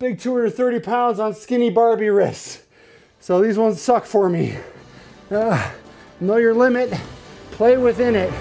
big 230 pounds on skinny Barbie wrists. So these ones suck for me. Know your limit, play within it.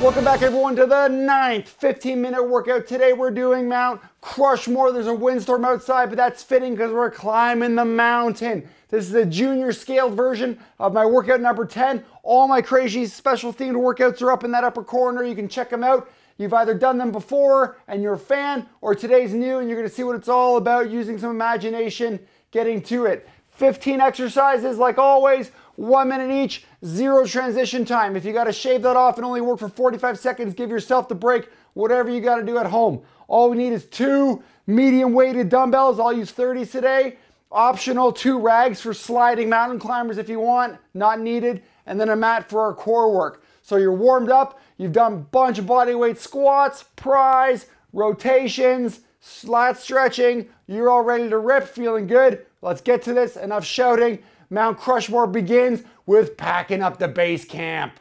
Welcome back everyone to the 9th 15-minute workout. Today we're doing Mount Crushmore. There's a windstorm outside, but that's fitting because we're climbing the mountain. This is a junior scaled version of my workout number 10. All my crazy special themed workouts are up in that upper corner. You can check them out. You've either done them before and you're a fan, or today's new and you're gonna see what it's all about, using some imagination, getting to it. 15 exercises like always, 1 minute each, 0 transition time. If you gotta shave that off and only work for 45 seconds, give yourself the break, whatever you gotta do at home. All we need is 2 medium weighted dumbbells. I'll use 30s today. Optional 2 rags for sliding mountain climbers if you want, not needed. And then a mat for our core work. So you're warmed up, you've done a bunch of bodyweight squats, pries, rotations, lat stretching. You're all ready to rip, feeling good. Let's get to this. Enough shouting. Mount Crushmore begins with packing up the base camp.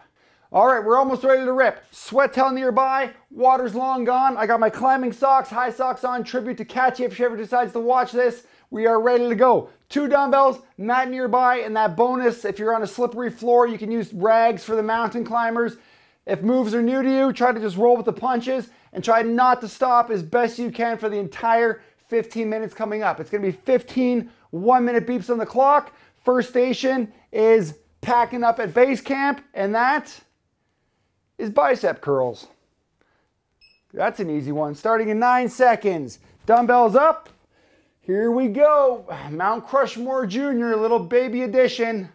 All right, we're almost ready to rip. Sweat towel nearby, water's long gone. I got my climbing socks, high socks on, tribute to Katya if she ever decides to watch this. We are ready to go. 2 dumbbells, mat nearby, and that bonus, if you're on a slippery floor, you can use rags for the mountain climbers. If moves are new to you, try to just roll with the punches and try not to stop as best you can for the entire 15 minutes coming up. It's gonna be 15 1-minute beeps on the clock. First station is packing up at base camp, and that is bicep curls. That's an easy one. Starting in 9 seconds. Dumbbells up. Here we go. Mount Crushmore Junior, little baby edition.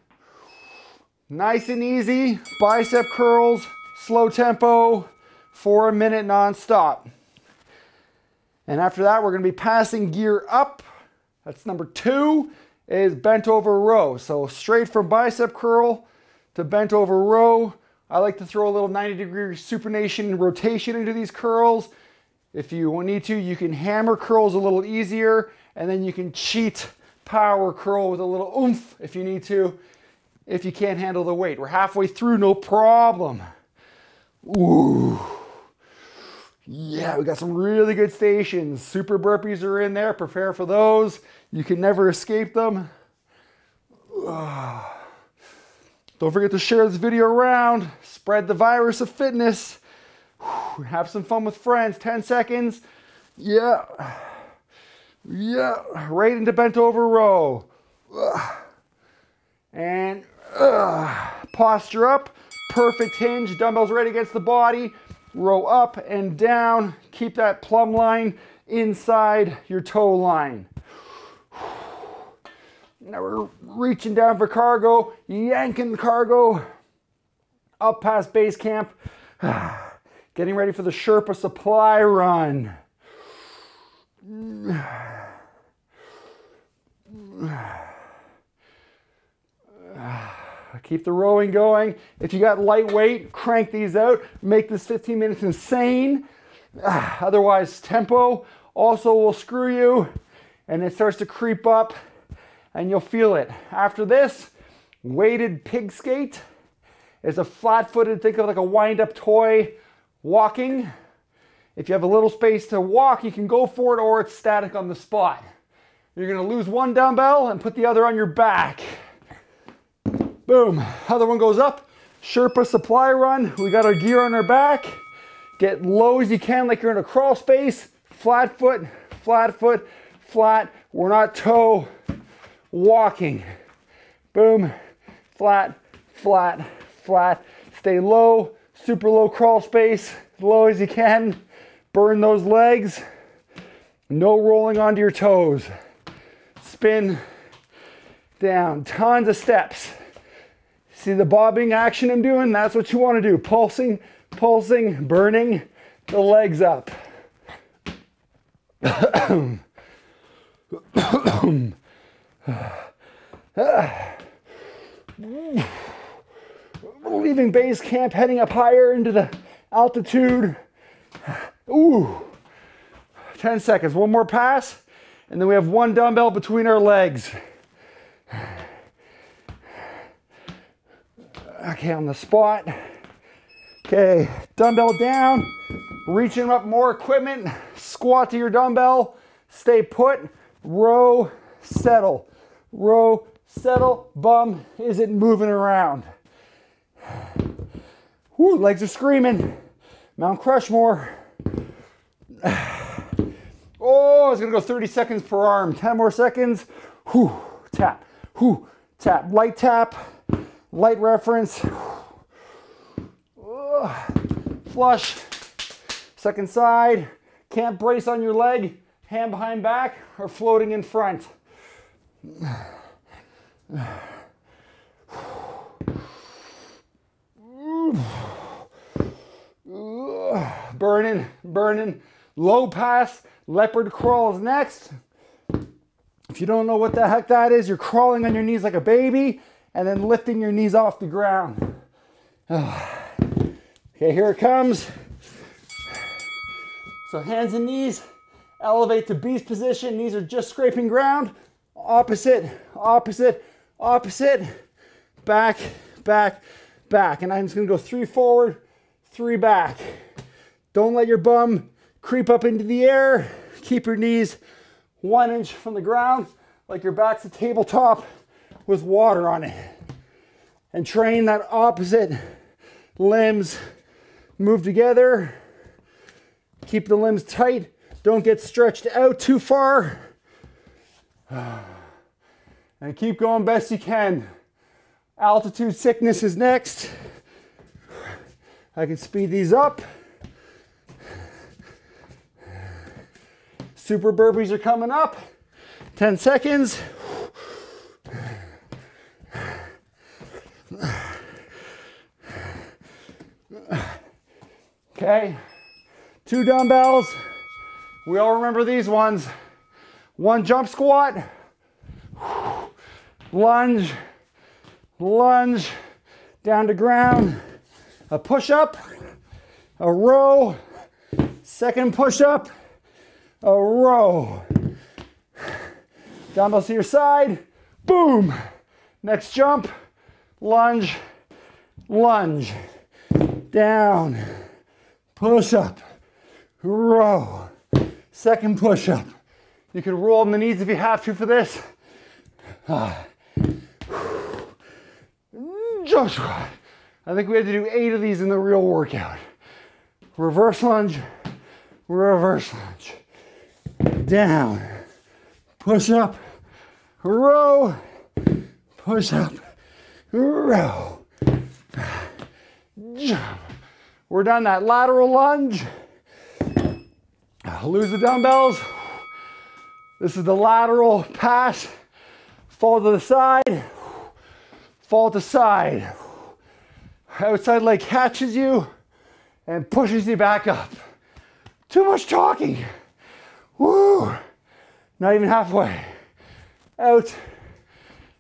Nice and easy. Bicep curls, slow tempo, for a minute non-stop. And after that, we're gonna be passing gear up. That's number 2, is bent over row. So straight from bicep curl to bent over row. I like to throw a little 90-degree supination rotation into these curls. If you need to, you can hammer curls a little easier, and then you can cheat power curl with a little oomph if you need to, if you can't handle the weight. We're halfway through, no problem. Ooh. Yeah, we got some really good stations. Super burpees are in there. Prepare for those. You can never escape them. Don't forget to share this video around. Spread the virus of fitness. Have some fun with friends. 10 seconds. Yeah. Yeah. Right into bent over row. And posture up. Perfect hinge. Dumbbells right against the body. Row up and down. Keep that plumb line inside your toe line. Now we're reaching down for cargo, yanking the cargo up past base camp. Getting ready for the Sherpa supply run. Keep the rowing going. If you got lightweight, crank these out. Make this 15 minutes insane. Otherwise, tempo also will screw you, and it starts to creep up, and you'll feel it. After this, weighted pig skate is a flat-footed, think of like a wind-up toy walking. If you have a little space to walk, you can go for it, or it's static on the spot. You're gonna lose one dumbbell and put the other on your back. Boom, other one goes up. Sherpa supply run. We got our gear on our back. Get low as you can like you're in a crawl space. Flat foot, flat foot, flat. We're not toe walking. Boom, flat, flat, flat. Stay low, super low crawl space, as low as you can. Burn those legs. No rolling onto your toes. Spin down, tons of steps. See the bobbing action I'm doing? That's what you want to do. Pulsing, pulsing, burning the legs up. Leaving base camp, heading up higher into the altitude. Ooh. 10 seconds, one more pass, and then we have 1 dumbbell between our legs. Okay, on the spot. Okay, dumbbell down, reaching up more equipment, squat to your dumbbell, stay put, row, settle, bum isn't moving around. Whew, legs are screaming. Mount Crushmore. Oh, it's gonna go 30 seconds per arm. 10 more seconds. Whew, tap, whew, tap. Light tap, light reference. Flush. Second side. Can't brace on your leg. Hand behind back or floating in front. Burning, burning. Low pass, leopard crawls next. If you don't know what the heck that is, you're crawling on your knees like a baby and then lifting your knees off the ground. Okay, here it comes. So hands and knees, elevate to beast position. Knees are just scraping ground. Opposite, opposite, opposite. Back, back, back. And I'm just gonna go 3 forward, 3 back. Don't let your bum creep up into the air. Keep your knees 1 inch from the ground, like your back's a tabletop with water on it. And train that opposite limbs move together. Keep the limbs tight. Don't get stretched out too far. And keep going best you can. Altitude sickness is next. I can speed these up. Super burpees are coming up. 10 seconds. Okay, 2 dumbbells. We all remember these ones. 1 jump squat, lunge, lunge, down to ground, a push-up, a row, second push-up, a row. Dumbbells to your side, boom. Next jump, lunge, lunge, down, push-up, row, second push-up. You can roll on the knees if you have to for this. Jump squat. I think we had to do 8 of these in the real workout. Reverse lunge, reverse lunge. Down, push up, row, push up, row, jump. We're done that lateral lunge. Lose the dumbbells. This is the lateral pass. Fall to the side, fall to side. Outside leg catches you and pushes you back up. Too much talking. Woo! Not even halfway. Out,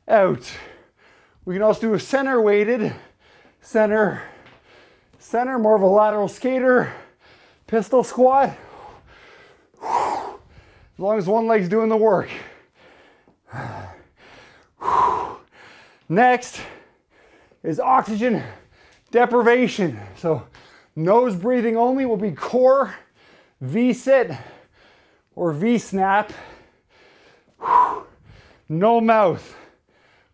out. We can also do a center weighted, center, more of a lateral skater, pistol squat. As long as one leg's doing the work. Next is oxygen deprivation. So nose breathing only will be core, V-sit, or V-snap. No mouth.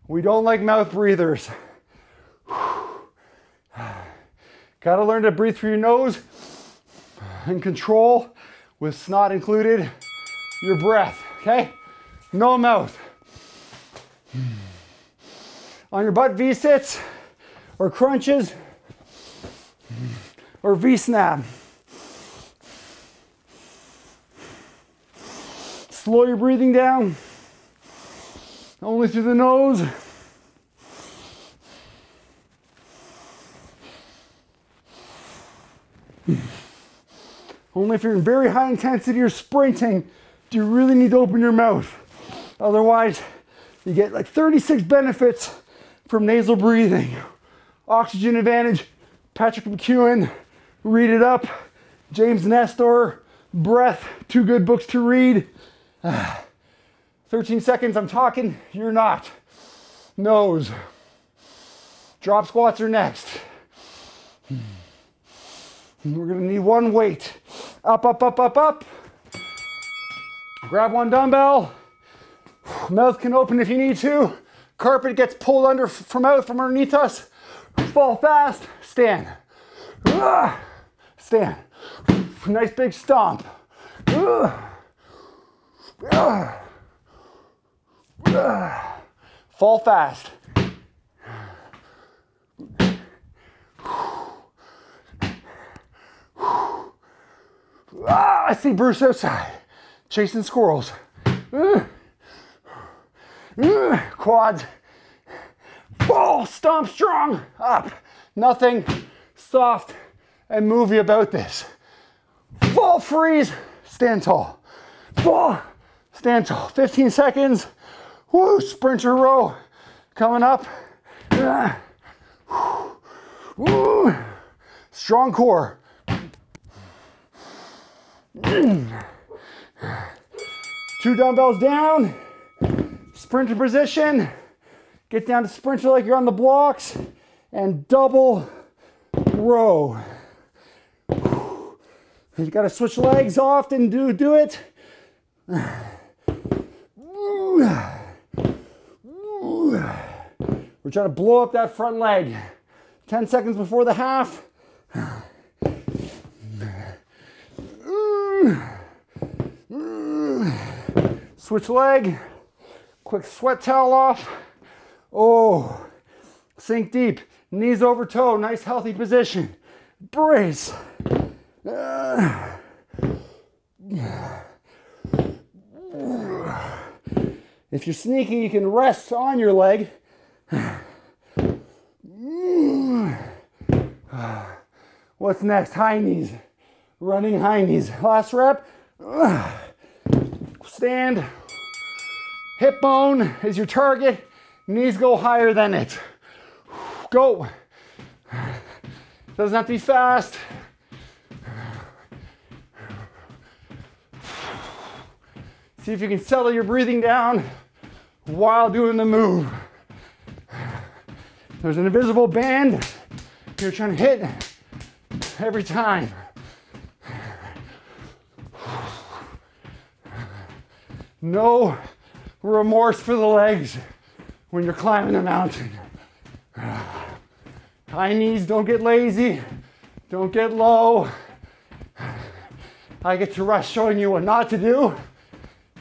We don't like mouth breathers. Gotta learn to breathe through your nose and control, with snot included, your breath, okay? No mouth. On your butt, V-sits, or crunches, or V-snap. Slow your breathing down, only through the nose. Only if you're in very high intensity or sprinting do you really need to open your mouth. Otherwise, you get like 36 benefits from nasal breathing. Oxygen advantage, Patrick McEwen, read it up. James Nestor, breath, 2 good books to read. 13 seconds, I'm talking, you're not. Nose. Drop squats are next. We're gonna need one weight. Up, up, up, up, up. Grab one dumbbell. Mouth can open if you need to. Carpet gets pulled under from underneath us. Fall fast, stand. Stand. Nice big stomp. Fall fast. I see Bruce outside, chasing squirrels. Quads. Fall, stomp strong, up. Nothing, soft, and movie about this. Fall, freeze, stand tall. Fall, stand tall. 15 seconds. Woo, sprinter row coming up. Woo. Strong core. Two dumbbells down. Sprinter position. Get down to sprinter like you're on the blocks. And double row. You gotta switch legs often. Do it. We're trying to blow up that front leg. 10 seconds before the half. Switch leg. Quick sweat towel off. Oh, sink deep. Knees over toe. Nice healthy position. Brace. If you're sneaky, you can rest on your leg. What's next? High knees. Running high knees. Last rep. Stand. Hip bone is your target. Knees go higher than it. Go. Doesn't have to be fast. See if you can settle your breathing down while doing the move. There's an invisible band you're trying to hit every time. No remorse for the legs when you're climbing a mountain. High knees, don't get lazy. Don't get low. I get to rush showing you what not to do.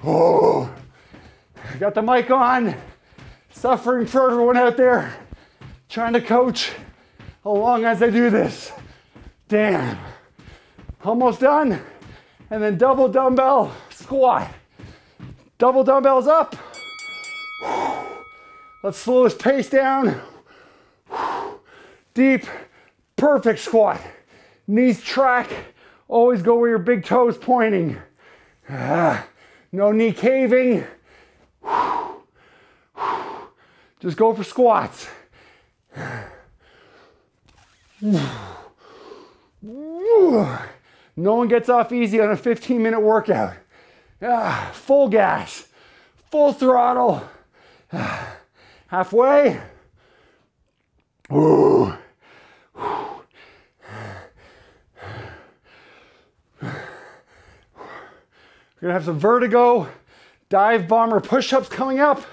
Oh, I got the mic on, suffering for everyone out there, trying to coach along as I do this. Damn. Almost done. And then double dumbbell squat. Double dumbbells up. Let's slow this pace down. Deep, perfect squat. Knees track. Always go where your big toe's pointing. No knee caving. Just go for squats. No one gets off easy on a 15-minute workout. Full gas, full throttle. Halfway. Ooh. We're gonna have some vertigo, dive bomber push-ups coming up.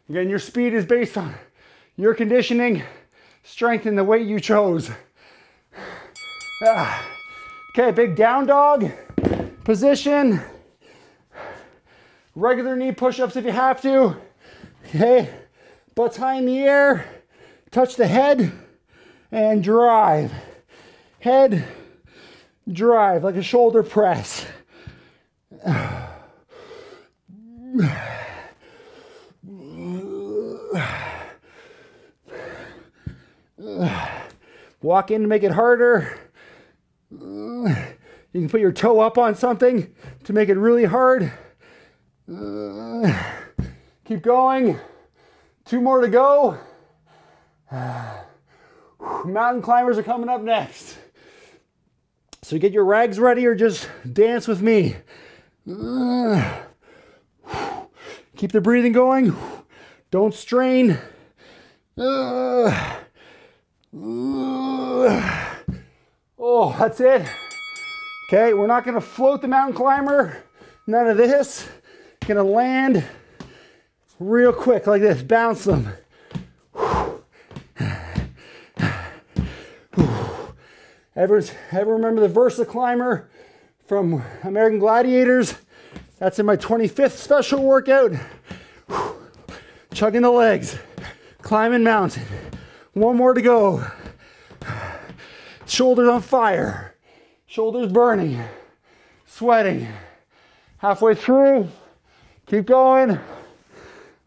Again, your speed is based on your conditioning, strength, and the weight you chose. Okay, big down dog position. Regular knee push-ups if you have to. Okay, butts high in the air. Touch the head and drive. Head, drive like a shoulder press. Walk in to make it harder. You can put your toe up on something to make it really hard. Keep going. 2 more to go. Mountain climbers are coming up next. So get your rags ready or just dance with me. Keep the breathing going. Don't strain. Oh, that's it. Okay, we're not gonna float the mountain climber. None of this. Gonna land real quick like this. Bounce them. Ever remember the Versa climber from American Gladiators? That's in my 25th special workout. Chugging the legs, climbing mountain. One more to go. Shoulders on fire, shoulders burning, sweating. Halfway through, keep going.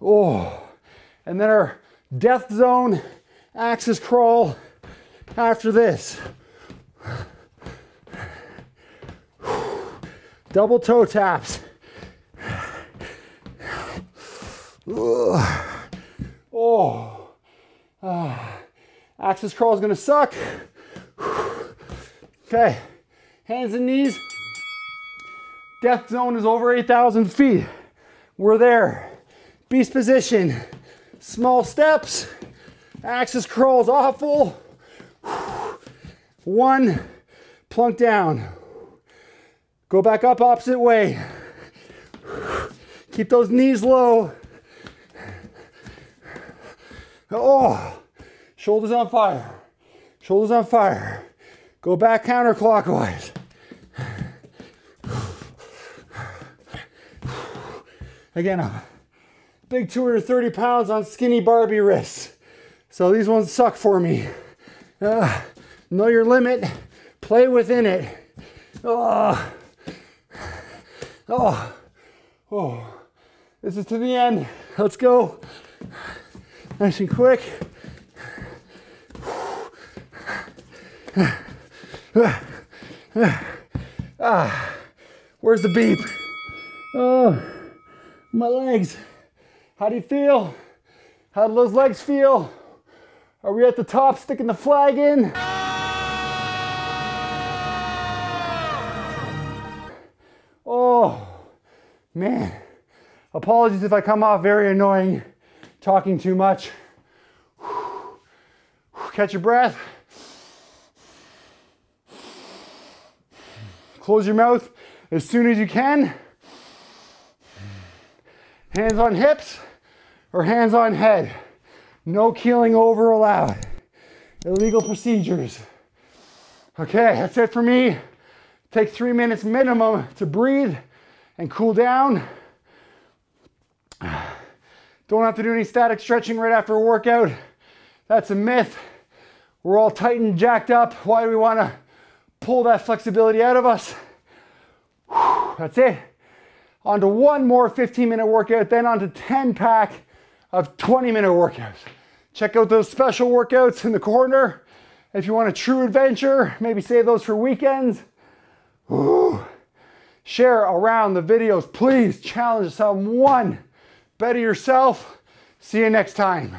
Oh, and then our death zone axis crawl after this. Double toe taps. Oh, axis crawl is gonna suck. Okay, hands and knees. Death zone is over 8,000 feet. We're there. Beast position. Small steps. Axis crawls awful. One, plunk down. Go back up opposite way. Keep those knees low. Oh, shoulders on fire. Shoulders on fire. Go back counterclockwise. Again, a big 230 pounds on skinny Barbie wrists. So these ones suck for me. Know your limit. Play within it. Oh. This is to the end. Let's go. Nice and quick. Where's the beep? Oh, my legs. How do you feel? How do those legs feel? Are we at the top sticking the flag in? Oh, man. Apologies if I come off very annoying, talking too much. Catch your breath. Close your mouth as soon as you can. Hands on hips or hands on head. No keeling over allowed. Illegal procedures. Okay, that's it for me. Take 3 minutes minimum to breathe and cool down. Don't have to do any static stretching right after a workout. That's a myth. We're all tight and jacked up. Why do we want to pull that flexibility out of us? That's it. On to one more 15-minute workout, then on to 10 pack of 20-minute workouts. Check out those special workouts in the corner. If you want a true adventure, maybe save those for weekends. Share around the videos, please. Challenge someone. Better yourself. See you next time.